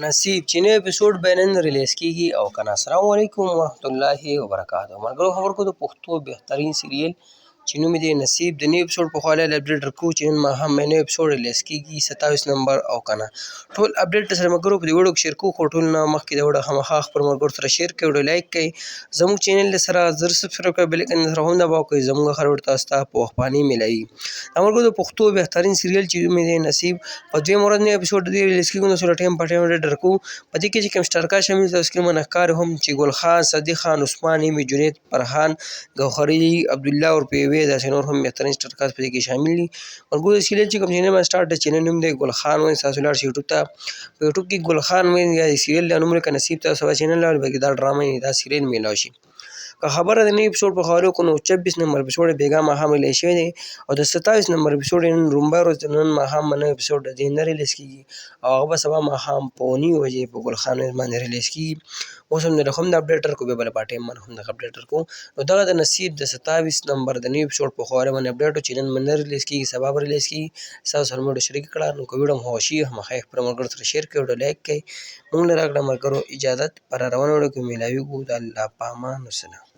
نصیب چې نوی اپیسوډ به نن ریلیز کیږي او کنه. السلام علیکم ورحمت الله وبرکاته. ملګرو خبر کو د پښتو بهترین سیریل چې نوم دی نصیب د نوی اپیسوډ په خواله اپډیټ ورکو چې نن ماښام نوی اپیسوډ ریلیز کیږي 27 نمبر او کنه ټول اپډیټ سره ملګرو په دې وړو کې شیر کو. خو ټول نه مخکې د وړو خامخا خپل ملګرو سره شیر کړئ، ویډیو لایک کړئ، زموږ چینل سره زر سبسکرایب کړئ، بل آیکن سره هم دباو کړئ زموږ هر وړ تاسو ته په وخت باندې ملایي. ملګرو د پښتو بهترین سیریل چې نوم دی نصیب په دویم ورځ نوی اپیسوډ دی ریلیز کیږي. نو سره ټایم په ټایم اپډیټ ورکو. په دې کې چې کوم شترکه شامل تاسو کې منحکار هم چې ګل خان، صدیق خان، عثمان، ایمي، جنید، فرحان، ګوهري، عبدالله اور پیوي داسې نور هم بهترین شترکات په دې کې شامل دي. ملګرو د سیریل چې کوم چینل باندې سټارټ د چینل نوم دی ګل خان وایي. تاسو لاړ شئ یوټیوب ته، په یوټیوب کې ګل خان وایي یا د سیریل د نوم لیکه نصیب تاسو به چینل لاړ بلکې دا ډرامه دا سیریل میلاو شي. که خبره د نوي اپیسوډ په حواله وکړو نو 26 نمبر اپیسوډ بیګا ماښام ریلیز شوی دی او د 27 نمبر اپیسوډ نن رومبه ورځ د نن ماښام نوی اپیسوډ د دې نه ریلیز کیږي او هغه به سبا ماښام په 9 بجې په ګل خان باندې ریلیز کیږي. اوس هم د هم د اپډیټ ورکو، بیا بل په ټایم باندې هم د اپډیټ ورکو. نو دغه د نصیب د 27 نمبر د نوي اپیسوډ په حواله باندې اپډیټ چې نن نه ریلیز کیږي سبا به ریلیز کیږي. تاسو سره مو شریک کړه نو که ویډیو مو خوښي همخا خپل ملګرو سره شیر کړئ، ویډیو لایک کړئ. مونږ له راکړه ملګرو اجازت پر روانه وړو کې میلاویږو د الله په امان. وسلام.